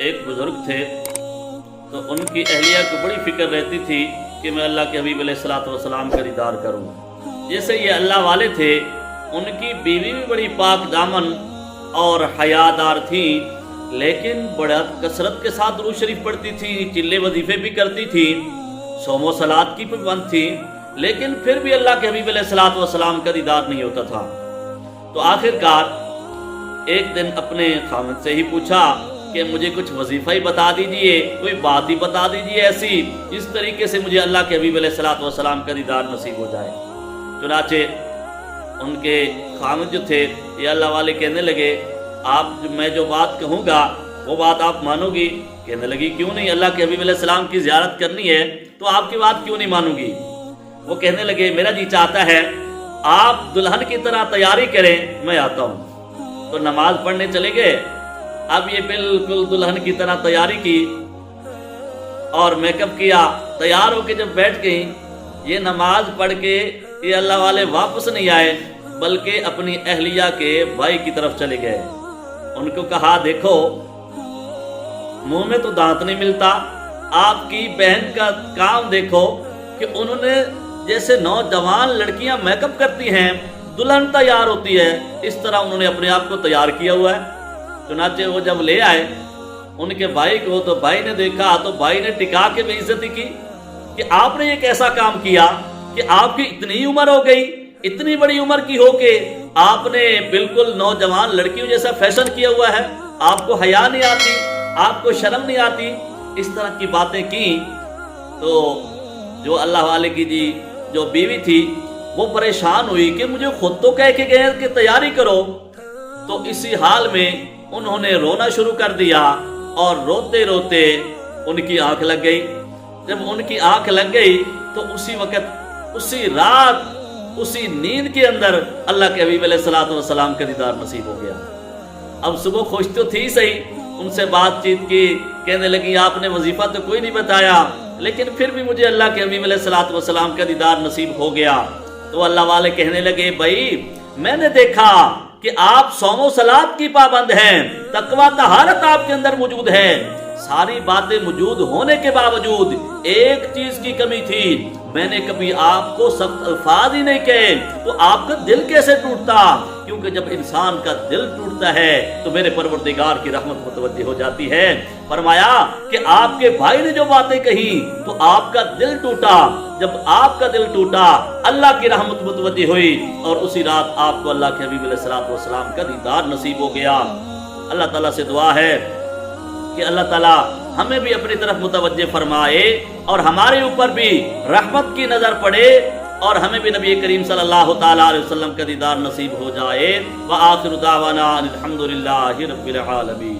ایک بزرگ تھے، تو ان کی اہلیہ کو بڑی فکر رہتی تھی کہ میں اللہ کے حبیب علیہ الصلوۃ والسلام کا دیدار کروں۔ جیسے یہ اللہ والے تھے، ان کی بیوی بھی بڑی پاک دامن اور حیادار تھی، لیکن بڑا کثرت کے ساتھ درود شریف پڑھتی تھی، چلے وظیفے بھی کرتی تھی، صوم و صلات کی پابند تھی، لیکن پھر بھی اللہ کے حبیب علیہ الصلوۃ والسلام کا دیدار نہیں ہوتا تھا۔ تو آخر کار ایک دن اپنے خاوند سے ہی پوچھا کہ مجھے کچھ وظیفہ ہی بتا دیجئے، کوئی بات ہی بتا دیجئے ایسی جس طریقے سے مجھے اللہ کے حبیب علیہ الصلوۃ والسلام کا دیدار نصیب ہو جائے۔ چنانچہ ان کے خاوند جو تھے یہ اللہ والے کہنے لگے، میں جو بات کہوں گا وہ بات آپ مانو گی؟ کہنے لگی کیوں نہیں، اللہ کے حبیب علیہ السلام کی زیارت کرنی ہے تو آپ کی بات کیوں نہیں مانوں گی؟ وہ کہنے لگے میرا جی چاہتا ہے آپ دلہن کی طرح تیاری کریں، میں آتا ہوں۔ تو نماز پڑھنے چلے گئے۔ اب یہ بالکل دلہن کی طرح تیاری کی اور میک اپ کیا، تیار ہو کے جب بیٹھ گئی، یہ نماز پڑھ کے یہ اللہ والے واپس نہیں آئے بلکہ اپنی اہلیہ کے بھائی کی طرف چلے گئے۔ ان کو کہا دیکھو منہ میں تو دانت نہیں ملتا، آپ کی بہن کا کام دیکھو کہ انہوں نے جیسے نوجوان لڑکیاں میک اپ کرتی ہیں، دلہن تیار ہوتی ہے، اس طرح انہوں نے اپنے آپ کو تیار کیا ہوا ہے۔ چنانچہ وہ جب لے آئے ان کے بھائی کو تو بھائی نے دیکھا تو بھائی نے ٹکا کے بے عزتی کی کہ آپ نے یہ کیسا کام کیا کہ آپ کی اتنی عمر ہو گئی، اتنی بڑی عمر کی ہو کے آپ نے بالکل نوجوان لڑکیوں جیسا فیشن کیا ہوا ہے، آپ کو حیا نہیں آتی، آپ کو شرم نہیں آتی، اس طرح کی باتیں کی۔ تو جو اللہ والے کی جی جو بیوی تھی وہ پریشان ہوئی کہ مجھے خود تو کہہ کے گئے کہ تیاری کرو۔ تو اسی حال میں انہوں نے رونا شروع کر دیا اور روتے روتے ان کی آنکھ لگ گئی۔ جب ان کی آنکھ لگ گئی تو اسی وقت، اسی رات، اسی نیند کے اندر اللہ کے حبیب علیہ الصلوۃ والسلام کا دیدار نصیب ہو گیا۔ اب صبح خوش تو تھی صحیح، ان سے بات چیت کی، کہنے لگی آپ نے وظیفہ تو کوئی نہیں بتایا لیکن پھر بھی مجھے اللہ کے حبیب علیہ الصلوۃ والسلام کا دیدار نصیب ہو گیا۔ تو اللہ والے کہنے لگے بھائی میں نے دیکھا کہ آپ صوم و صلات کی پابند ہیں، تقویٰ طہارت آپ کے اندر موجود ہے، ساری باتیں موجود ہونے کے باوجود ایک چیز کی کمی تھی، میں نے کبھی آپ کو سخت الفاظ ہی نہیں کہے، تو آپ کا دل کیسے ٹوٹتا؟ کیونکہ جب انسان کا دل ٹوٹتا ہے تو میرے پروردگار کی رحمت متوجہ ہو جاتی ہے۔ فرمایا کہ آپ کے بھائی نے جو باتیں کہی تو آپ کا دل ٹوٹا، جب آپ کا دل ٹوٹا اللہ کی رحمت متوجہ ہوئی اور اسی رات آپ کو اللہ کے حبیب علیہ الصلوۃ والسلام کا دیدار نصیب ہو گیا۔ اللہ تعالیٰ سے دعا ہے کہ اللہ تعالیٰ ہمیں بھی اپنی طرف متوجہ فرمائے اور ہمارے اوپر بھی رحمت کی نظر پڑے اور ہمیں بھی نبی کریم صلی اللہ تعالیٰ علیہ وسلم کا دیدار نصیب ہو جائے۔ وآخر دعوانا الحمدللہ رب العالمین۔